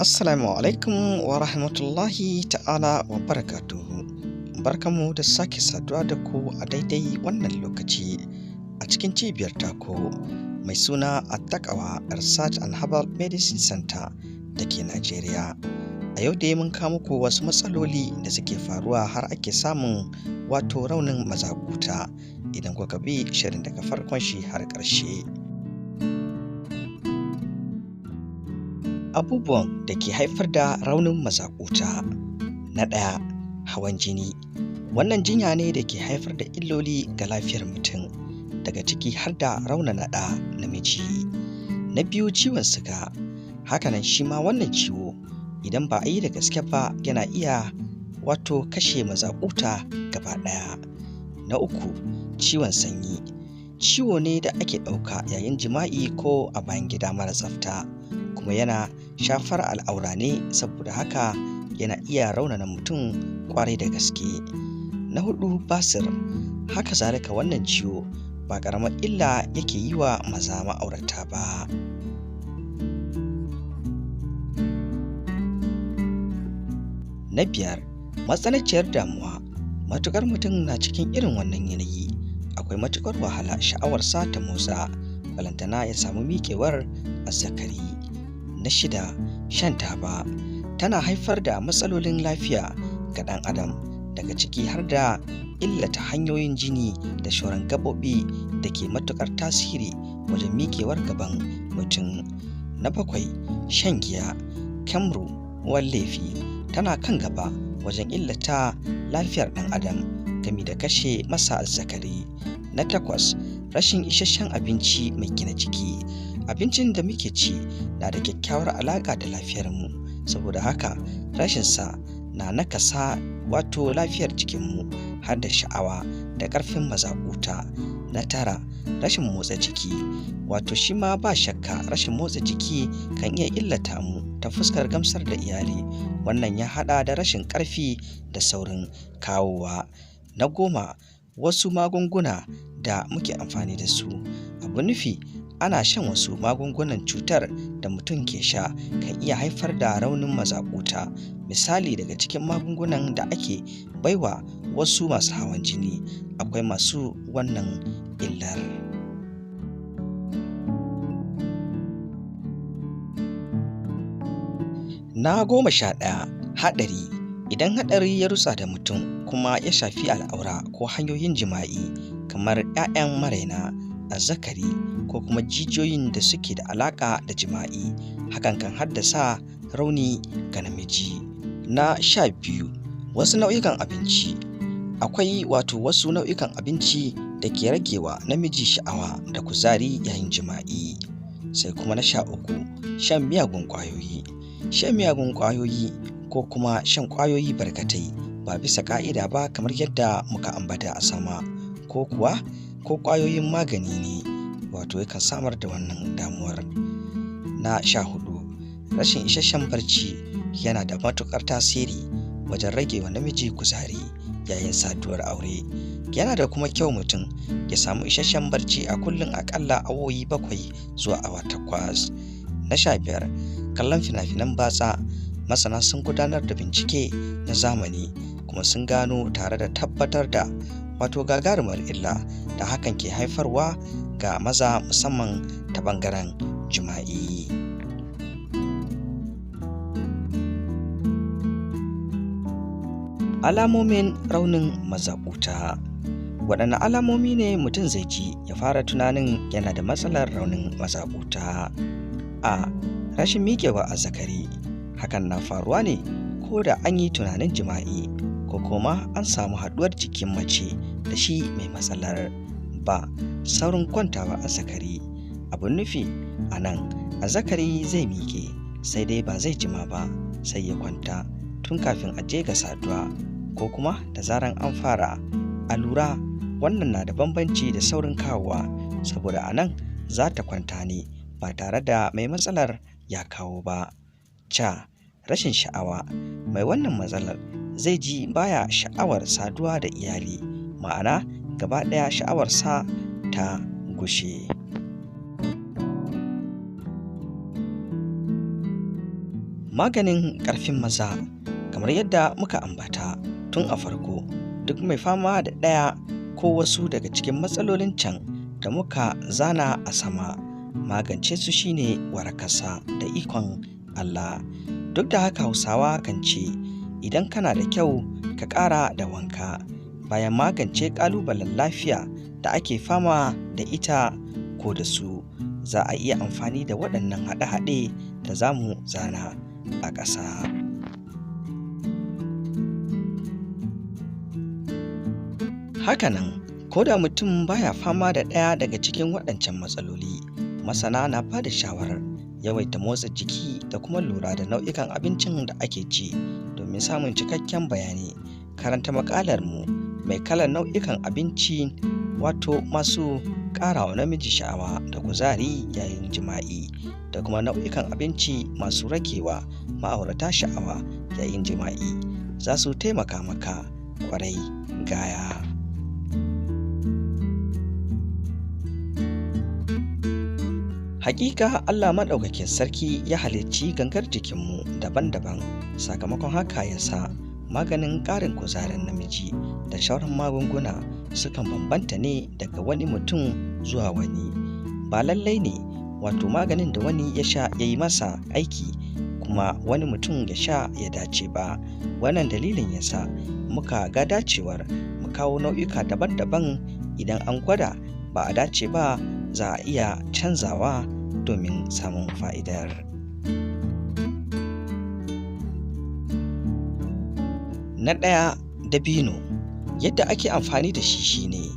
Assalamu alaikum wa rahmatullahi ta'ala wa barakatuhu. Barkanmu da sake saduwa da ku a daidai wannan lokaci a cikin cibiyar taku mai suna Attaqwa Research and Herbal Medicine Center da ke Najeriya. A yau dai mun kawo muku wasu matsaloli da suke faruwa har ake samun wato raunin mazakuta idan kuka bi shirin daga farkon shi har ƙarshe. Abubuwan da ke haifar da raunin mazakuta. Na ɗaya, hawan jini. Wannan jinya ne da ke haifar da illoli ga lafiyar mutum, daga ciki har da raunana ɗa namiji. Na biyu, ciwon siga. Hakanan shi ma wannan ciwo idan ba a yi da gaske ba yana iya wato kashe mazakuta gaba ɗaya. Na uku, ciwon sanyi. Ciwo ne da ake ɗauka yayin jima'i ko a bayan gida mara tsafta, kuma yana shafar al'aura ne, saboda haka yana iya raunana mutum kwarai da gaske. Na hudu, basir. Haka zalika wannan ciwo ba ƙaramar illa yake yi wa maza ma'aurata ba. Na biyar, matsananciyar damuwa. Matukar mutum na cikin irin wannan yanayi, akwai matukar wahala sha'awarsa ta motsa, balantana ya samu miƙewar azzakari. Na shida, shan taba. Tana haifar da matsalolin lafiya ga ɗan adam, daga ciki har da illata hanyoyin jini da sauran gaɓoɓi da ke matuƙar tasiri wajen miƙewar gaban mutum. Na bakwai, shan giya. Khamru uwar laifi, tana kan gaba wajen illata lafiyar ɗan adam gami da kashe masa azzakari. Na takwas, rashin isasshen abinci mai gina jiki. Abincin da muke ci na da kyakkyawar alaƙa da lafiyarmu, saboda haka rashinsa na nakasa wato lafiyar jikinmu har da sha'awa da ƙarfin mazakuta. Na tara, rashin motsa jiki. Wato shi ma ba shakka rashin motsa jiki kan iya illata mu ta fuskar gamsar da iyali. Wannan ya haɗa da rashin ƙarfi da saurin kawowa. Na goma, wasu magunguna da muke amfani da su. Abu nufi, ana shan wasu magungunan cutar da mutum ke sha kan iya haifar da raunin mazakuta. Misali, daga cikin magungunan da ake baiwa wasu masu hawan jini akwai masu wannan illar. Na 11, haɗari. Idan haɗari ya rutsa da mutum kuma ya shafi al'aura ko hanyoyin jima'i kamar 'ya'yan maraina, azzakari ko kuma jijiyoyin da suke da alaƙa da jima'i, hakan kan haddasa rauni ga namiji. Na 12, wasu nau'ikan abinci. Akwai wato wasu nau'ikan abinci da ke ragewa namiji sha'awa da kuzari yayin jima'i. Sai kuma na 13, shan miyagun ƙwayoyi. Shan miyagun ƙwayoyi ko kuma shan ƙwayoyi barkatai ba bisa ƙa'ida ba kamar yadda muka ambata a sama, ko ƙwayoyin magani ne, wato yakan samar da wannan damuwar. Na 14, rashin isasshen barci yana da matuƙar tasiri wajen rage wa namiji kuzari yayin saduwar aure. Yana da kuma kyau mutum ya samu isasshen barci a kullum, aƙalla awowi 7 zuwa awa 8. Na 15, kallon fina-finan batsa. Masana sun gudanar da bincike na zamani kuma sun gano tare da tabbatar da wato gagarumar illa da hakan ke haifarwa ga maza, musamman ta bangaren jima'i. Alamomin raunin mazakuta. Waɗanne alamomi ne mutum zai ji ya fara tunanin yana da matsalar raunin mazakuta? A, rashin miƙewa azzakari. Hakan na faruwa ne ko da an yi tunanin jima'i ko kuma an samu haɗuwar jikin mace da shi mai matsalar. Ba, saurin kwantawa azzakari. Abun nufi a nan, azzakari zai miƙe sai dai ba zai jima ba sai ya kwanta tun kafin a je ga saduwa, ko kuma da zaran an fara. A lura, wannan na da bambanci da saurin kawowa, saboda a nan za ta kwanta ne ba tare da mai matsalar ya kawo ba. Ja, rashin sha'awa. Mai wannan matsalar zai ji baya sha'awar saduwa da iyali, ma'ana gaba ɗaya sha'awarsa ta gushe. Maganin ƙarfin maza. Kamar yadda muka ambata tun a farko, duk mai fama da ɗaya ko wasu daga cikin matsalolin can da muka zana a sama, magance su shine warakarsa da ikon Allah. Duk da haka Hausawa kan ce, idan kana da kyau ka ƙara da wanka. Bayan magance ƙalubalen lafiya da ake fama da ita ko da su, za a iya amfani da waɗannan haɗe-haɗe da za mu zana a ƙasa. Hakanan, ko da mutum baya fama da ɗaya daga cikin waɗancan matsaloli, masana na ba da shawarar yawaita motsa jiki da kuma lura da nau'ikan abincin da ake ci. Domin samun cikakken bayani, karanta makalar mu mai kalar nau'ikan abinci, wato masu ƙarawa namiji sha'awa da kuzari yayin jima'i, da kuma nau'ikan abinci masu ragewa ma'aurata sha'awa yayin jima'i. Za su taimaka maka ƙwarai gaya. Hakika Allah maɗaukakin sarki ya halicci gangar jikinmu daban-daban, sakamakon haka ya sa maganin ƙarin kuzarin namiji da sauran magunguna sukan bambanta ne daga wani mutum zuwa wani. Ba lallai ne wato maganin da wani ya sha ya yi masa aiki kuma wani mutum ya sha ya dace ba. Wannan dalilin ya sa muka ga dacewar mu kawo nau'ika daban-daban. Idan an gwada ba a dace ba, za a iya canzawa domin samun fa'idar. Na ɗaya, dabino. Yadda ake amfani da shi shine,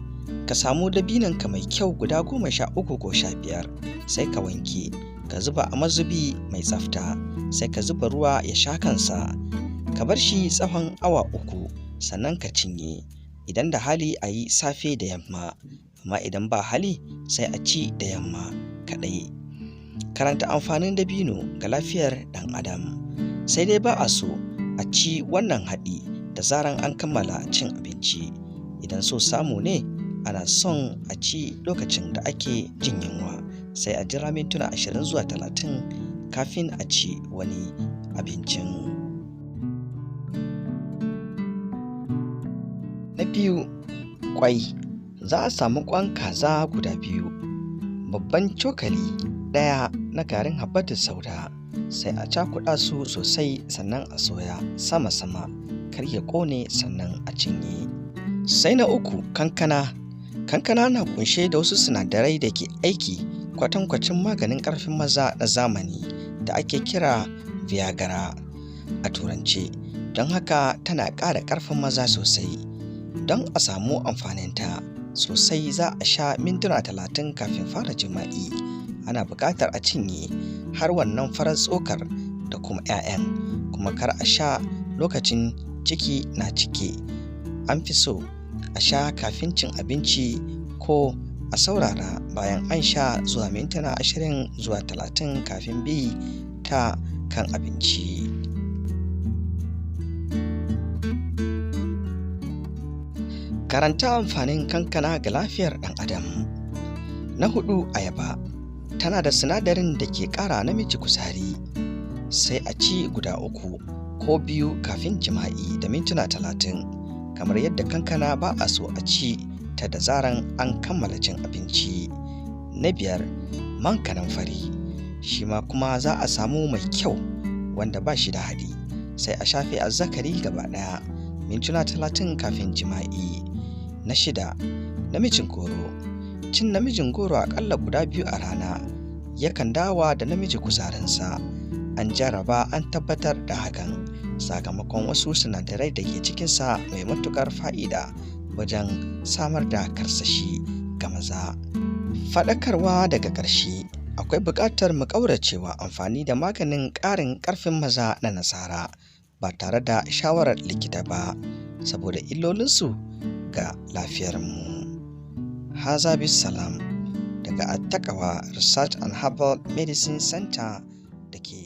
ka samu dabinonka mai kyau guda 13 ko 15, sai ka wanke, ka zuba a mazubi mai tsafta, sai ka zuba ruwa ya sha kansa, ka bar shi tsawon awa 3, sannan ka cinye. Idan da hali a yi safe da yamma, amma idan ba hali sai a ci da yamma kaɗai. Karanta amfanin dabino ga lafiyar ɗan adam. Sai dai ba a so a ci wannan haɗi da zaran an kammala cin abinci. Idan so samu ne, ana son a ci lokacin da ake jin yunwa, sai a jira mintuna 20 zuwa 30 kafin a ci wani abincin. Na biyu, ƙwai. Za a samu ƙwan kaza guda 2, babban cokali 1 na garin habbatus sauda, sai a cakuɗa su sosai, sannan a soya sama-sama kar ya ƙone, sannan a cinye. Sai na uku, kankana. Kankana na ƙunshe da wasu sinadarai da ke aiki kwatankwacin maganin ƙarfin maza na zamani da ake kira Viagra a turance, don haka tana ƙara ƙarfin maza sosai. Don a samu amfaninta sosai, za a sha mintuna 30 kafin fara jima'i. Ana buƙatar a cinye har wannan farar tsokar da kuma 'ya'yan, kuma kar a sha lokacin ciki na cike. An fi so a sha kafin cin abinci ko a saurara bayan an sha zuwa mintuna 20 zuwa 30 kafin bi ta kan abinci. Karanta amfanin kankana ga lafiyar ɗan adam. Na 4, ayaba. Tana da sinadarin da ke ƙara namiji kuzari. Sai a ci guda 3 ko 2 kafin jima'i da mintuna 30. Kamar yadda kankana ba a so a ci ta da zaran an kammala cin abinci. Na 5, man kanamfari. Shi ma kuma za a samu mai kyau wanda ba shi da haɗi, sai a shafe azzakari gaba ɗaya mintuna 30 kafin jima'i. Na 6, namijin goro. Cin namijin goro aƙalla guda 2 a rana yakan dawa da namiji kuzarinsa. An jarraba an tabbatar da hakan sakamakon wasu sinadarai da ke cikinsa mai matuƙar fa'ida wajen samar da karsashi ga maza. Faɗakarwa daga ƙarshe, akwai buƙatar mu ƙauracewa amfani da maganin ƙarin ƙarfin maza na nasara ba tare da shawarar likita ba, saboda illolinsu ga lafiyarmu. Haza bisalam daga Attaqwa Research and Herbal Medicine Center da ke